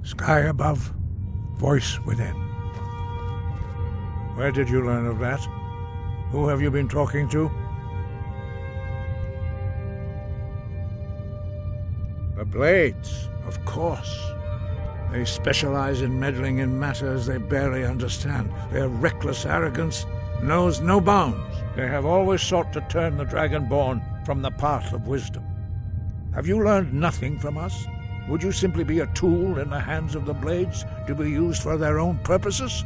Sky above, voice within. Where did you learn of that? Who have you been talking to? The Blades, of course. They specialize in meddling in matters they barely understand. Their reckless arrogance knows no bounds. They have always sought to turn the Dragonborn from the path of wisdom. Have you learned nothing from us? Would you simply be a tool in the hands of the Blades to be used for their own purposes?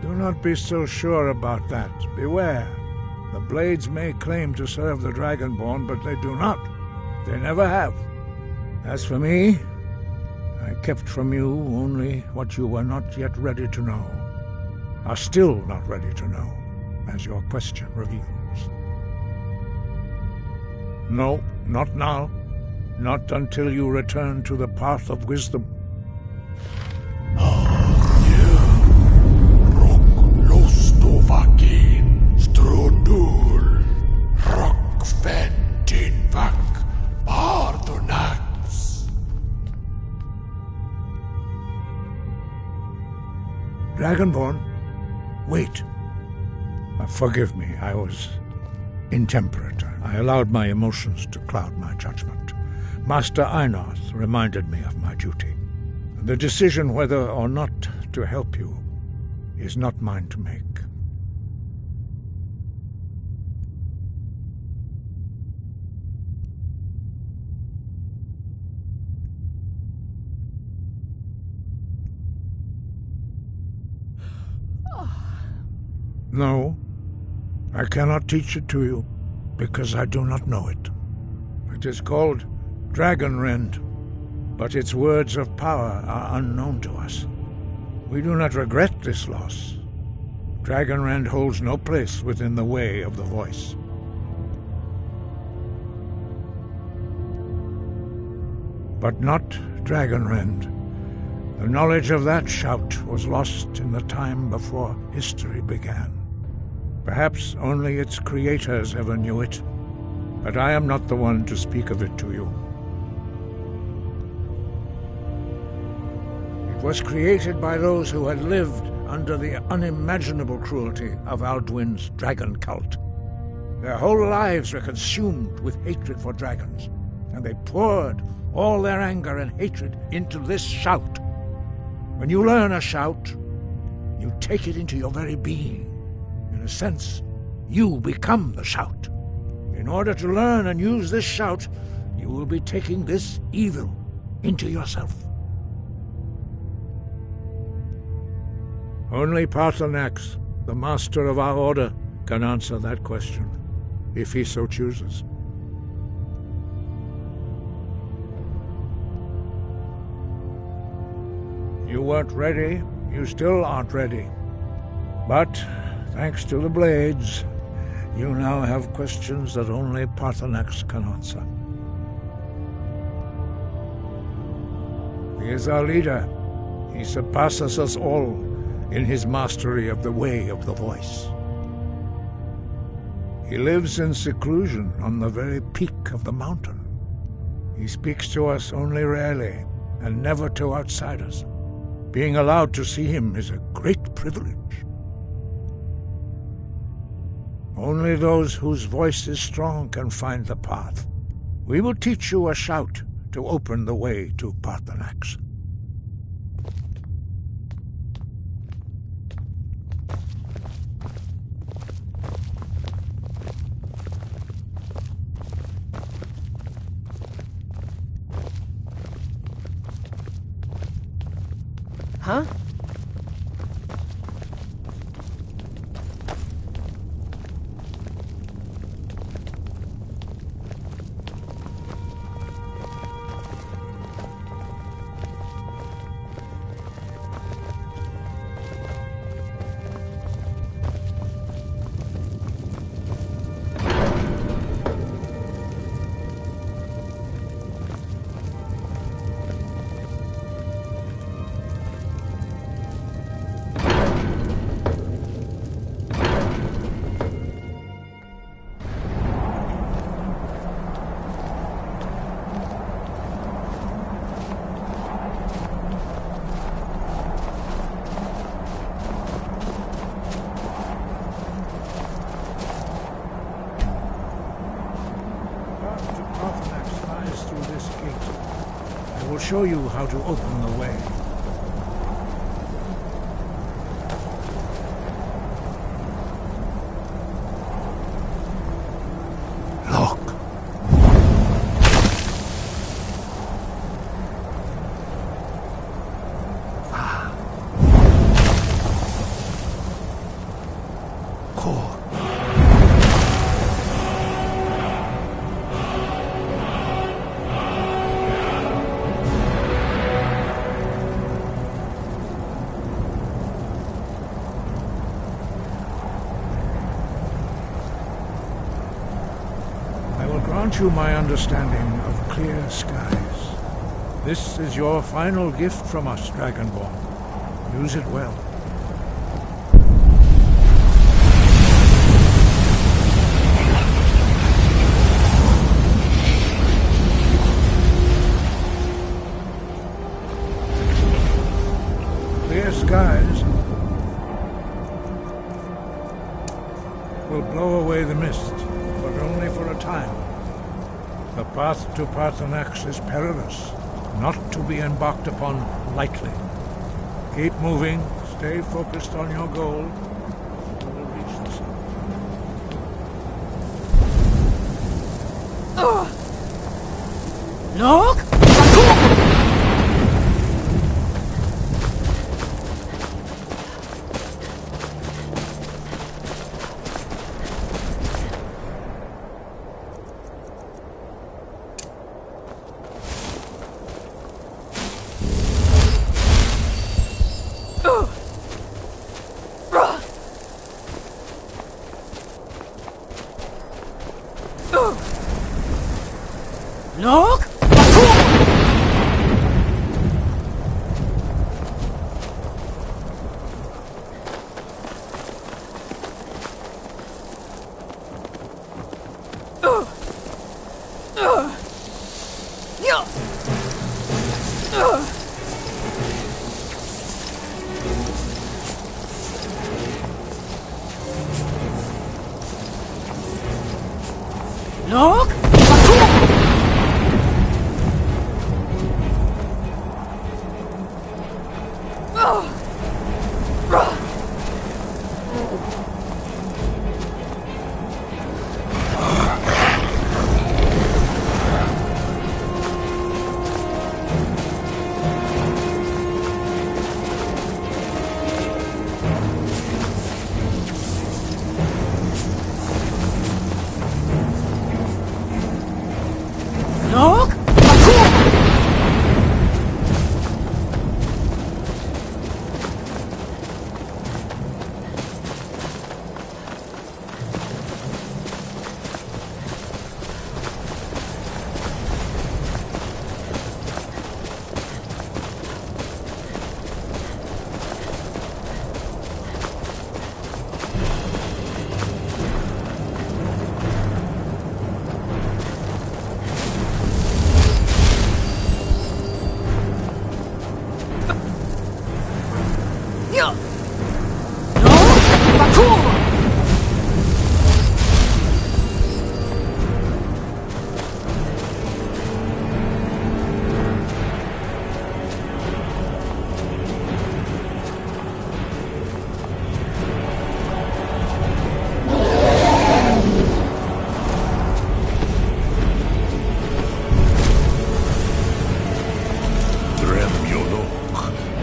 Do not be so sure about that. Beware. The Blades may claim to serve the Dragonborn, but they do not. They never have. As for me, I kept from you only what you were not yet ready to know, are still not ready to know, as your question reveals. No, not now. Not until you return to the path of wisdom. Dragonborn, wait. Forgive me, I was intemperate. I allowed my emotions to cloud my judgment. Master Einarth reminded me of my duty. The decision whether or not to help you is not mine to make. No, I cannot teach it to you, because I do not know it. It is called Dragonrend, but its words of power are unknown to us. We do not regret this loss. Dragonrend holds no place within the way of the voice. But not Dragonrend. The knowledge of that shout was lost in the time before history began. Perhaps only its creators ever knew it, but I am not the one to speak of it to you. It was created by those who had lived under the unimaginable cruelty of Alduin's dragon cult. Their whole lives were consumed with hatred for dragons, and they poured all their anger and hatred into this shout. When you learn a shout, you take it into your very being. In a sense, you become the shout. In order to learn and use this shout, you will be taking this evil into yourself. Only Paarthurnax, the master of our order, can answer that question, if he so chooses. You weren't ready, you still aren't ready. But thanks to the Blades, you now have questions that only Paarthurnax can answer. He is our leader. He surpasses us all in his mastery of the way of the voice. He lives in seclusion on the very peak of the mountain. He speaks to us only rarely, and never to outsiders. Being allowed to see him is a great privilege. Only those whose voice is strong can find the path. We will teach you a shout to open the way to Paarthurnax. Huh? show you how to open the way. Look. Grant you my understanding of clear skies. This is your final gift from us, Dragonborn. Use it well. Clear skies will blow away the mist, but only for a time. The path to Parthenax is perilous, not to be embarked upon lightly. Keep moving, stay focused on your goal. You will reach the sun. Look! Look! Look! Look!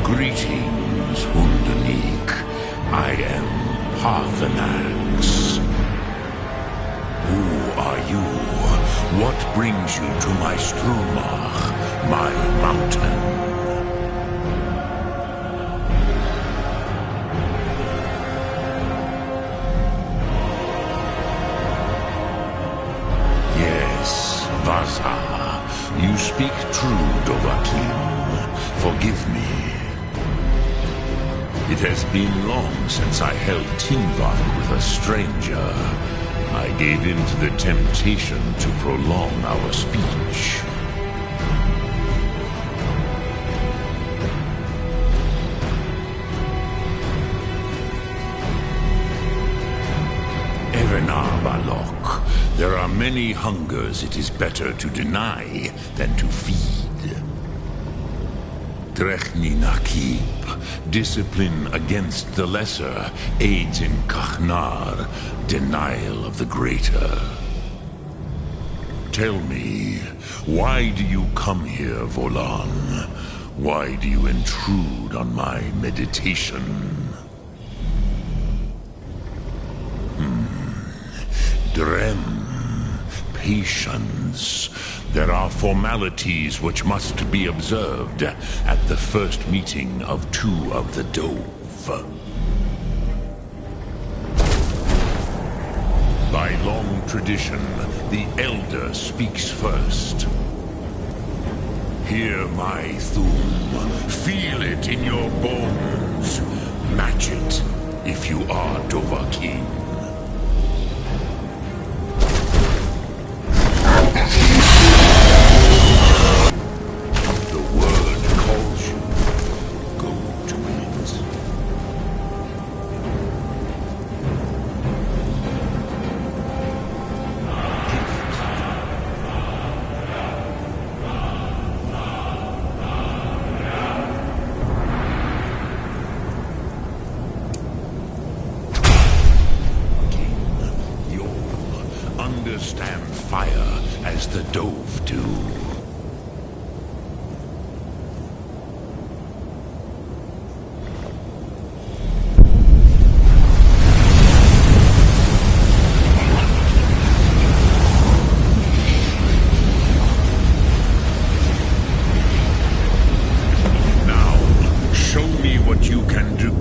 Greetings, Hundanik. I am Parthenax. Who are you? What brings you to my Strumach, my mountain? Yes, Vaza. You speak true, Dovahkiin. Forgive me. It has been long since I held teamwork with a stranger. I gave in to the temptation to prolong our speech. Erenar Balok, there are many hungers it is better to deny than to feed. Drechni Nakib, discipline against the lesser, aids in Kachnar, denial of the greater. Tell me, why do you come here, Volan? Why do you intrude on my meditation? Drem, patience. There are formalities which must be observed at the first meeting of two of the Dove. By long tradition, the Elder speaks first. Hear my Thum. Feel it in your bones. Match it if you are Dovahkiin. Understand fire as the Dove do. Now, show me what you can do.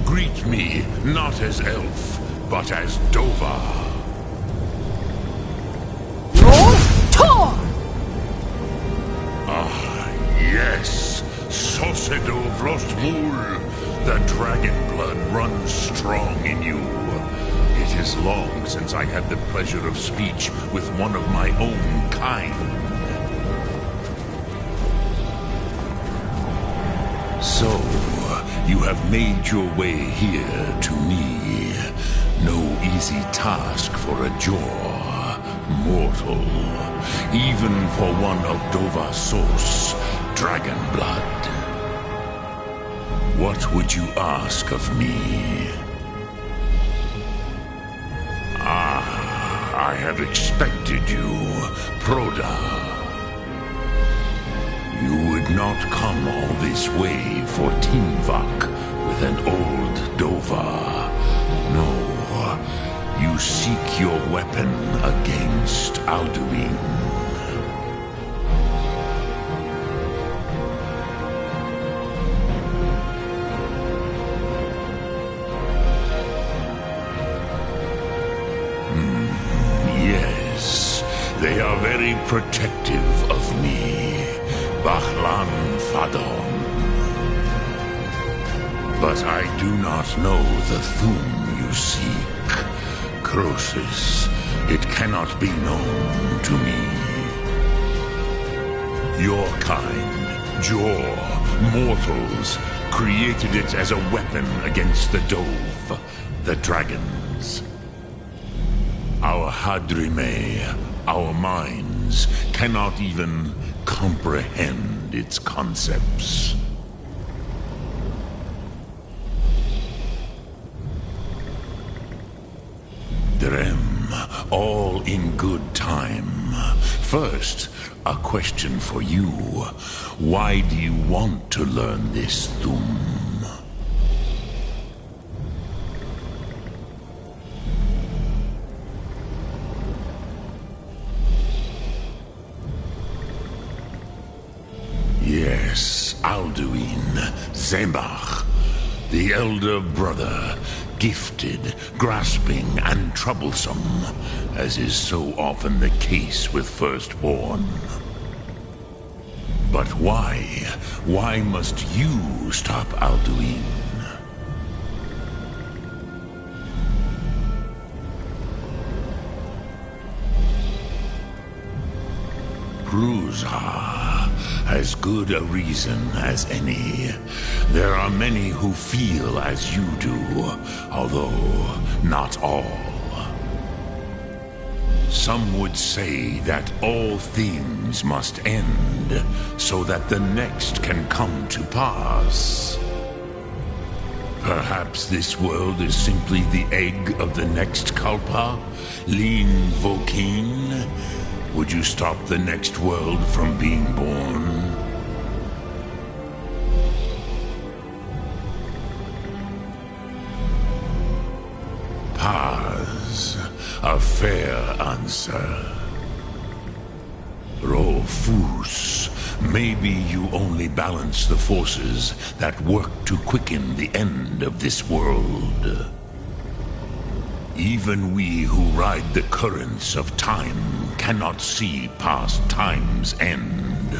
Greet me, not as elf, but as Dova. Ah, yes. Sosedo Vrostmul. The dragon blood runs strong in you. It is long since I had the pleasure of speech with one of my own kind. So, you have made your way here to me. No easy task for a Jor, mortal. Even for one of Dovah's dragon blood. What would you ask of me? Ah, I have expected you, Proda. You would not come all this way for Tinvak with an old Dova. No, you seek your weapon against Alduin. Yes, they are very protective of me. Bahlan Fadon. But I do not know the Thum you seek. Croesus, it cannot be known to me. Your kind, Jor, mortals, created it as a weapon against the Dove, the dragons. Our Hadrime, our minds, cannot even comprehend its concepts. Drem, all in good time. First, a question for you. Why do you want to learn this Thum? Yes, Alduin, Zembach, the elder brother, gifted, grasping, and troublesome, as is so often the case with firstborn. But why? Why must you stop Alduin? Pruzha, as good a reason as any. There are many who feel as you do, although not all. Some would say that all things must end, so that the next can come to pass. Perhaps this world is simply the egg of the next Kalpa, Lin Vokin. Would you stop the next world from being born? Paz, a fair answer. Rofus, maybe you only balance the forces that work to quicken the end of this world. Even we who ride the currents of time cannot see past time's end.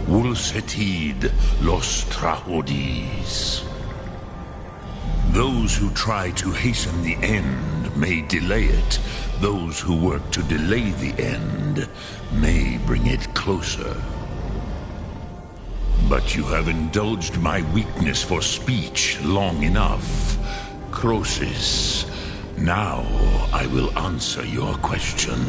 Wulsetid los trahodis. Those who try to hasten the end may delay it. Those who work to delay the end may bring it closer. But you have indulged my weakness for speech long enough. Croesus, now I will answer your question.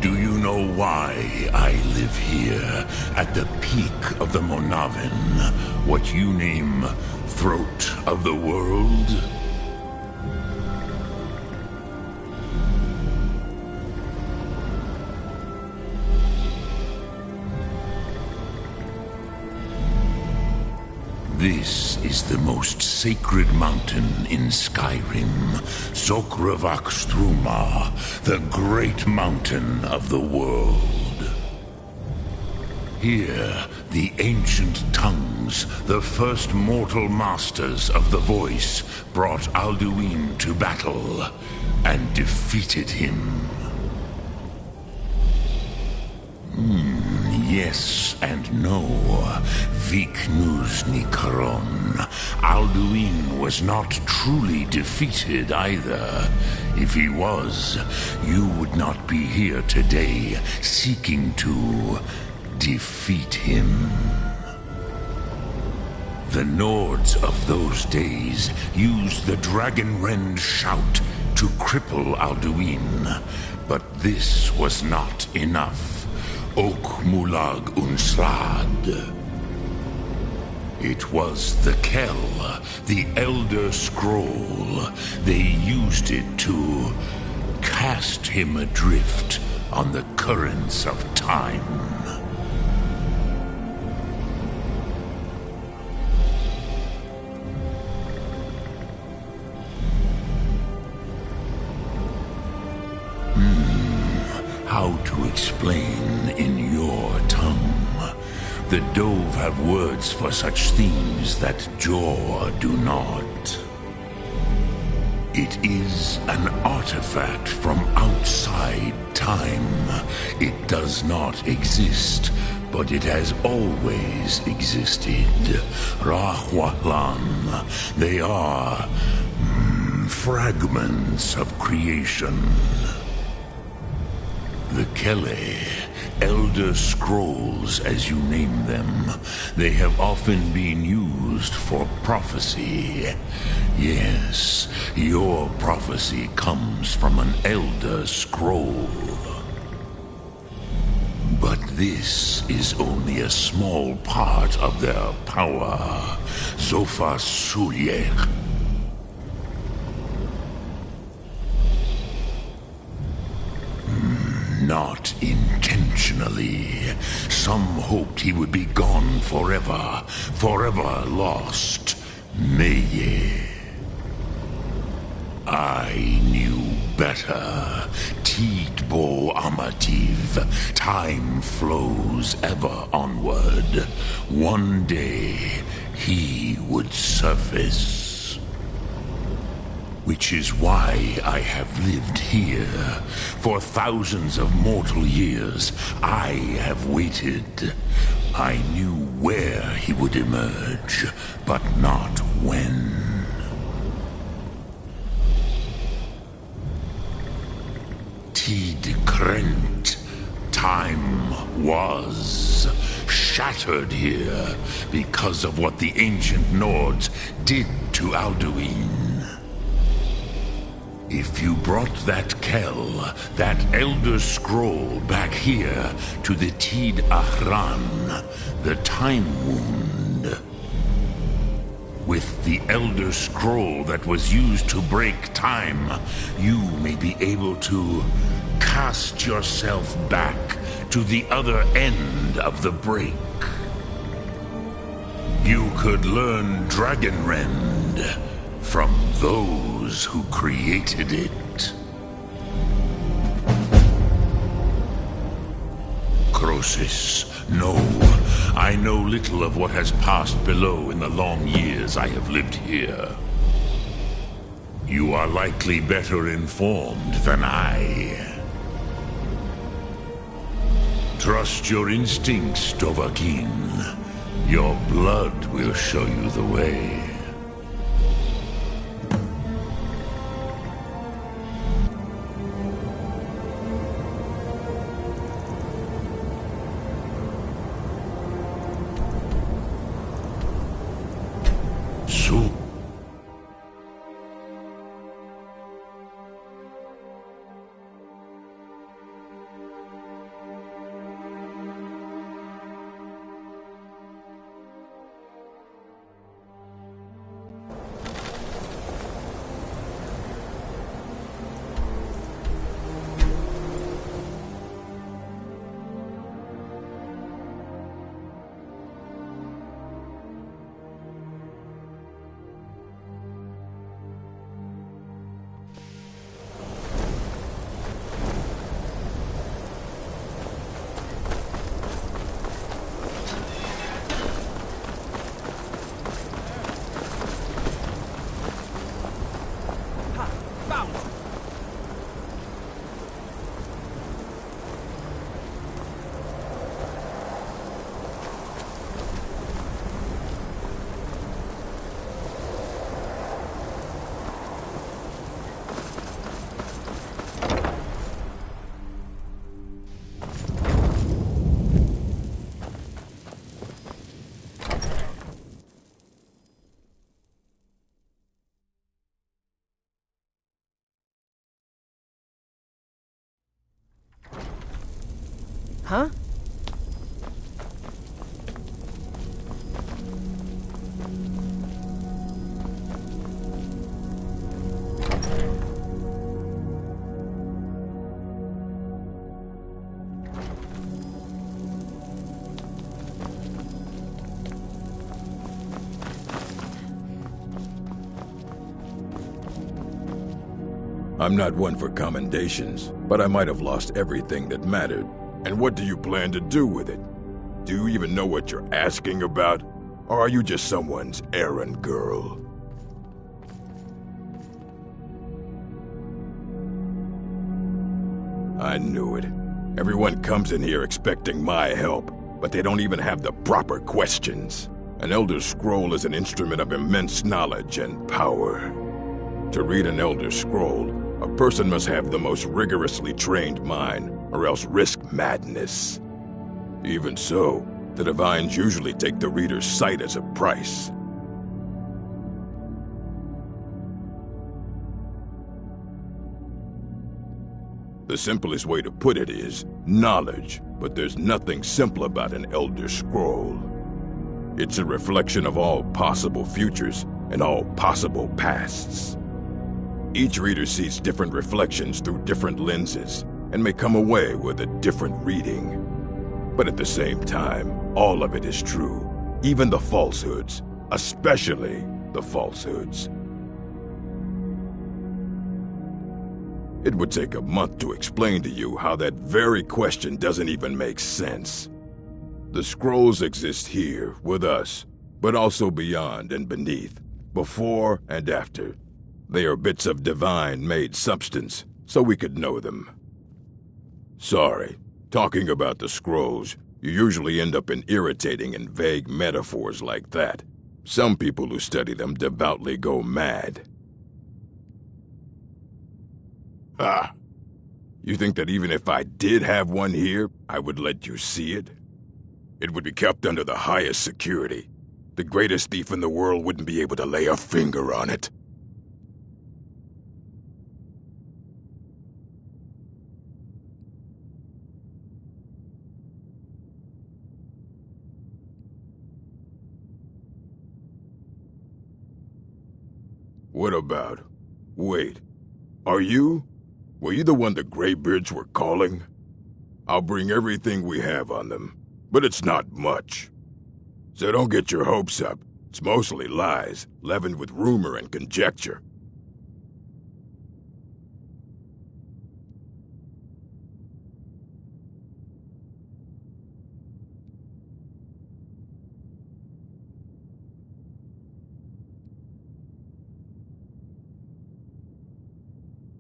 Do you know why I live here, at the peak of the Monavin, what you name Throat of the World? This is the most sacred mountain in Skyrim, Sokravakstruma, the great mountain of the world. Here, the ancient tongues, the first mortal masters of the voice, brought Alduin to battle and defeated him. Yes and no. Viknus Nikaron. Alduin was not truly defeated either. If he was, you would not be here today seeking to defeat him. The Nords of those days used the Dragonrend shout to cripple Alduin, but this was not enough. Ok Mulag Unslad. It was the Kell, the Elder Scroll. They used it to cast him adrift on the currents of time. How to explain in your tongue? The Dove have words for such things that Jor do not. It is an artifact from outside time. It does not exist, but it has always existed. Rahwalan. They are fragments of creation. The Kele, Elder Scrolls as you name them, they have often been used for prophecy. Yes, your prophecy comes from an Elder Scroll. But this is only a small part of their power. Zofa Sulyek. Not intentionally. Some hoped he would be gone forever, forever lost. Meye. I knew better. Tidbo Amativ. Time flows ever onward. One day, he would surface. Which is why I have lived here. For thousands of mortal years, I have waited. I knew where he would emerge, but not when. Tid Krent. Time was shattered here because of what the ancient Nords did to Alduin. If you brought that Kell, that Elder Scroll back here to the Tid Ahran, the Time Wound, with the Elder Scroll that was used to break time, you may be able to cast yourself back to the other end of the break. You could learn Dragonrend from those who created it. Croesus, no. I know little of what has passed below in the long years I have lived here. You are likely better informed than I. Trust your instincts, Dovahkiin. Your blood will show you the way. Huh? I'm not one for commendations, but I might have lost everything that mattered. And what do you plan to do with it? Do you even know what you're asking about? Or are you just someone's errand girl? I knew it. Everyone comes in here expecting my help, but they don't even have the proper questions. An Elder Scroll is an instrument of immense knowledge and power. To read an Elder Scroll, a person must have the most rigorously trained mind, or else risk madness. Even so, the Divines usually take the reader's sight as a price. The simplest way to put it is knowledge, but there's nothing simple about an Elder Scroll. It's a reflection of all possible futures and all possible pasts. Each reader sees different reflections through different lenses, and may come away with a different reading. But at the same time, all of it is true, even the falsehoods, especially the falsehoods. It would take a month to explain to you how that very question doesn't even make sense. The scrolls exist here, with us, but also beyond and beneath, before and after. They are bits of divine-made substance, so we could know them. Sorry, talking about the scrolls, you usually end up in irritating and vague metaphors like that. Some people who study them devoutly go mad. Ah! You think that even if I did have one here, I would let you see it? It would be kept under the highest security. The greatest thief in the world wouldn't be able to lay a finger on it. What about? Wait. Are you? Were you the one the Greybeards were calling? I'll bring everything we have on them, but it's not much. So don't get your hopes up. It's mostly lies, leavened with rumor and conjecture.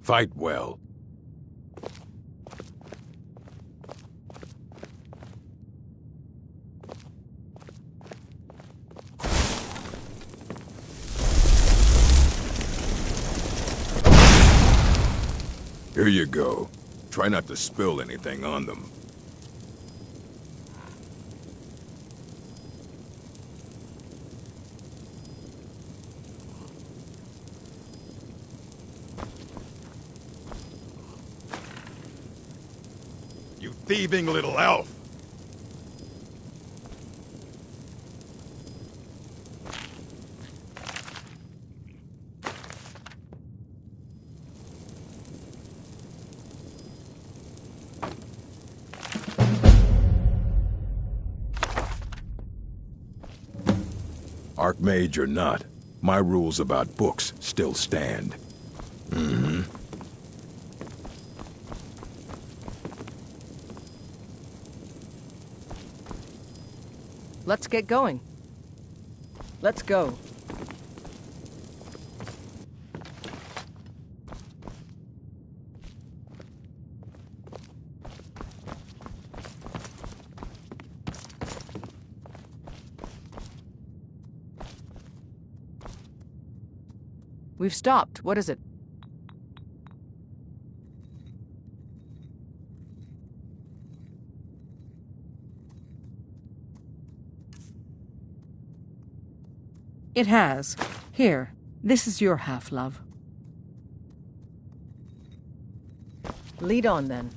Fight well. Here you go. Try not to spill anything on them. You thieving little elf! Archmage or not, my rules about books still stand. Mm-hmm. Let's get going. Let's go. We've stopped. What is it? It has. Here, this is your half, love. Lead on, then.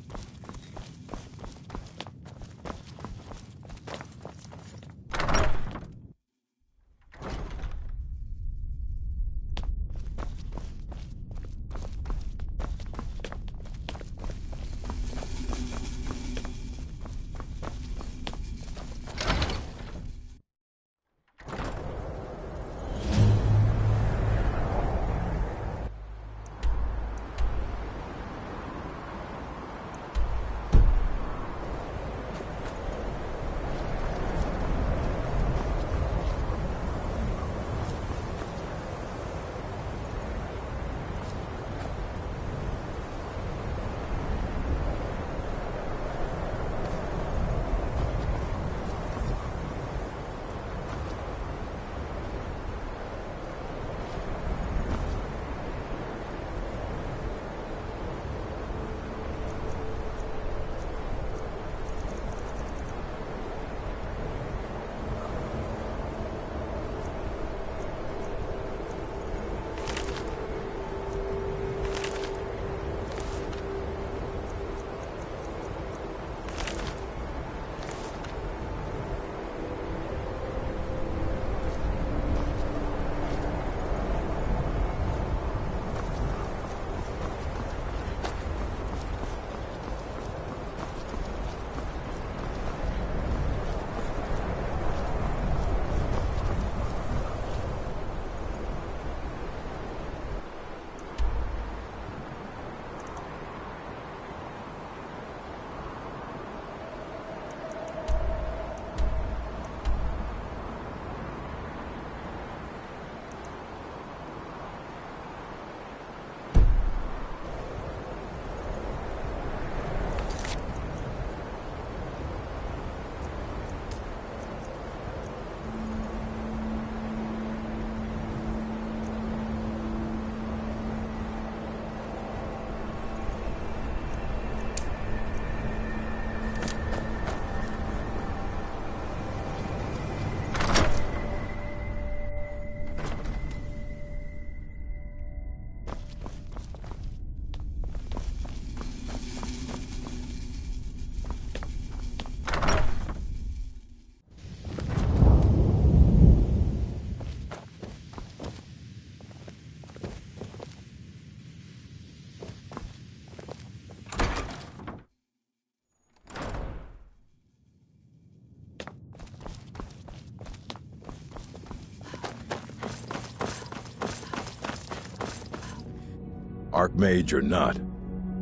Archmage or not.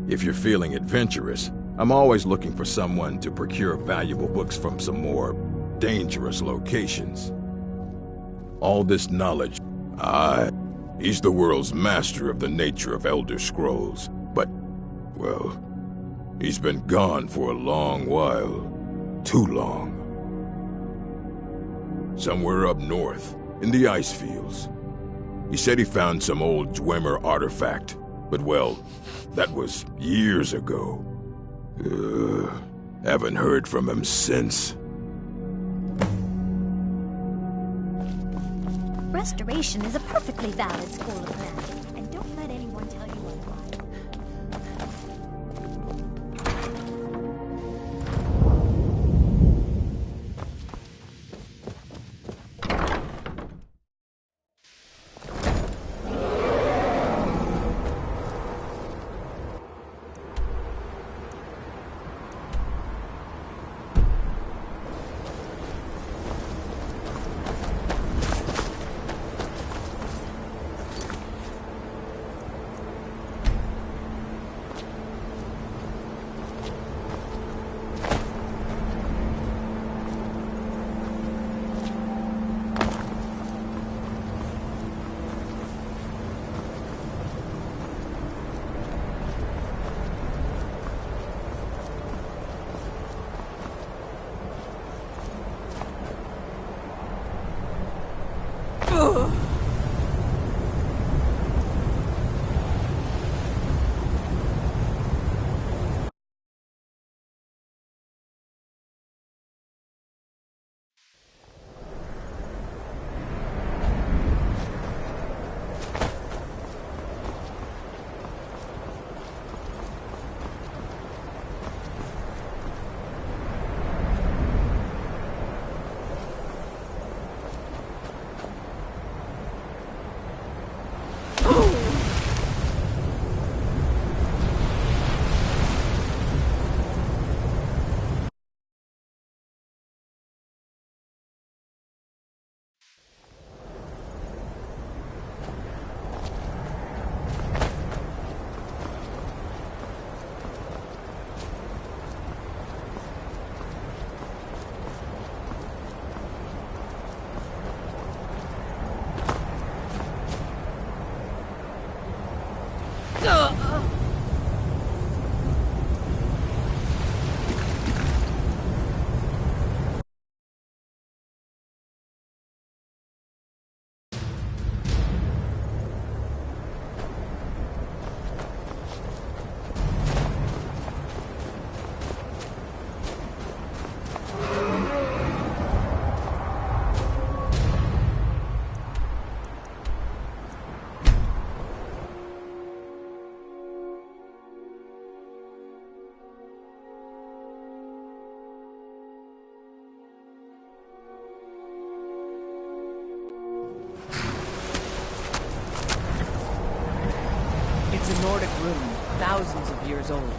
If you're feeling adventurous, I'm always looking for someone to procure valuable books from some more dangerous locations. All this knowledge, he's the world's master of the nature of Elder Scrolls, but, well, he's been gone for a long while. Too long. Somewhere up north, in the ice fields. He said he found some old Dwemer artifact, but well, that was years ago. Haven't heard from him since. Restoration is a perfectly valid school of magic, and don't let anyone tell you otherwise. It's a Nordic rune, thousands of years old.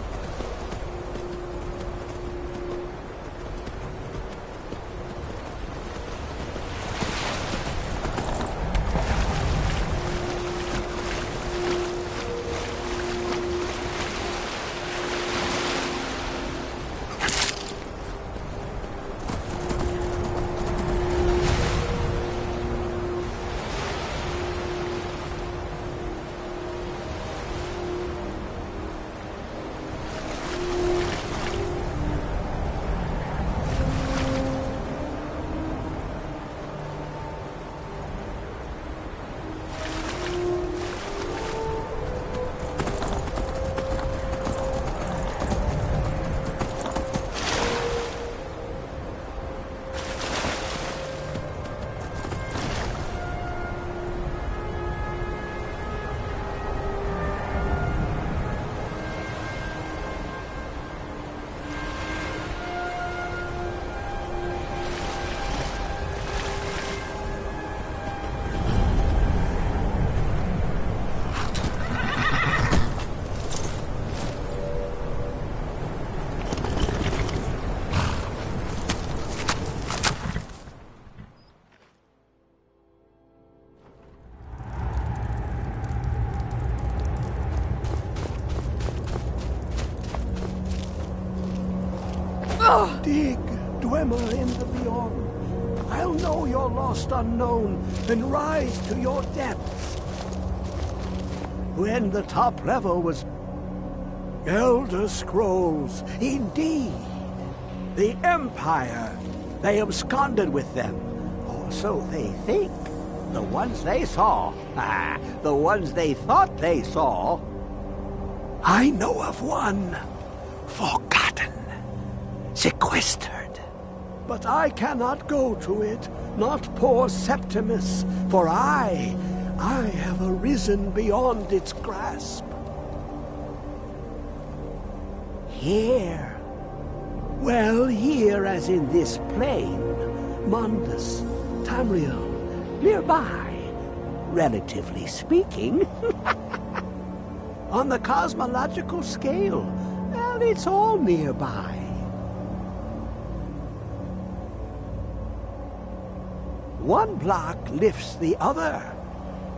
Dig, Dwemer in the beyond. I'll know your lost unknown and rise to your depths. When the top level was Elder Scrolls, indeed. The Empire, they absconded with them, or so they think. The ones they saw, the ones they thought they saw. I know of one, forgotten, sequestered. But I cannot go to it, not poor Septimus, for I have arisen beyond its grasp. Here. Well, here as in this plain, Mundus, Tamriel, nearby, relatively speaking. On the cosmological scale, well, it's all nearby. One block lifts the other.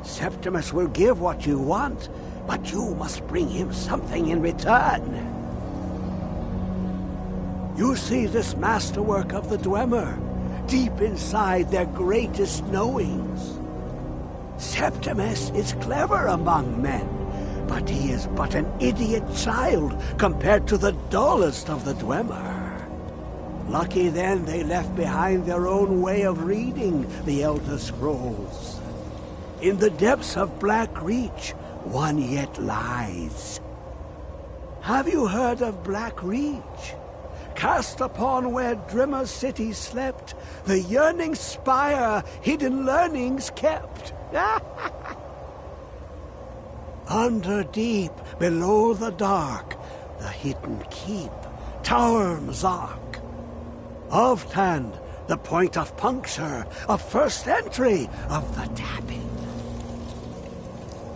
Septimus will give what you want, but you must bring him something in return. You see this masterwork of the Dwemer, deep inside their greatest knowings. Septimus is clever among men, but he is but an idiot child compared to the dullest of the Dwemer. Lucky then they left behind their own way of reading the Elder Scrolls. In the depths of Black Reach, one yet lies. Have you heard of Black Reach? Cast upon where Drimmer's city slept, the yearning spire hidden learnings kept. Under deep, below the dark, the hidden keep, Tower Mzark. Of Tand, the point of puncture, of first entry, of the tapping.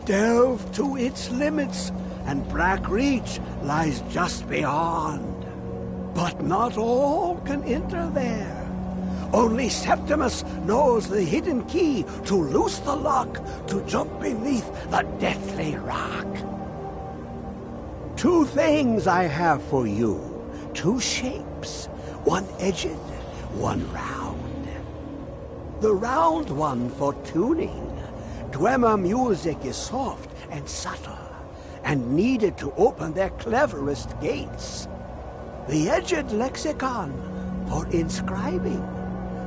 Delve to its limits, and Black Reach lies just beyond. But not all can enter there. Only Septimus knows the hidden key to loose the lock, to jump beneath the deathly rock. Two things I have for you, two shapes, one edged, one round. The round one for tuning. Dwemer music is soft and subtle, and needed to open their cleverest gates. The edged lexicon for inscribing.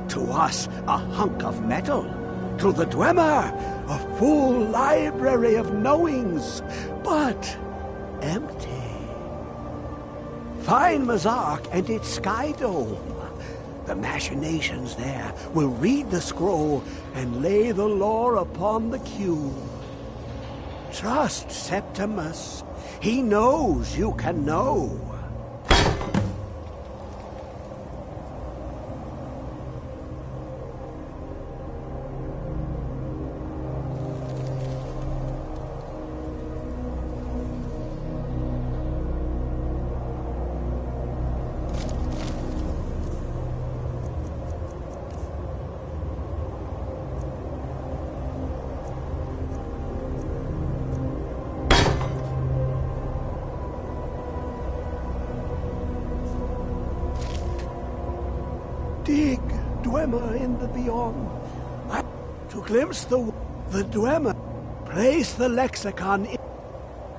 To us, a hunk of metal. To the Dwemer, a full library of knowings, but empty. Find Mzark and its sky dome. The machinations there will read the scroll and lay the lore upon the cube. Trust Septimus. He knows you can know. Dig, Dwemer in the beyond. To glimpse the Dwemer, place the lexicon in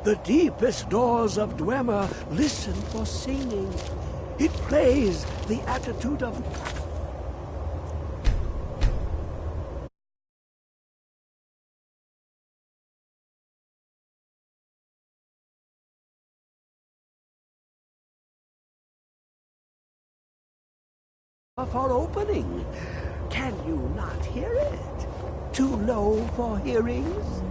the deepest doors of Dwemer. Listen for singing. It plays the attitude of for opening. Can you not hear it? Too low for hearings?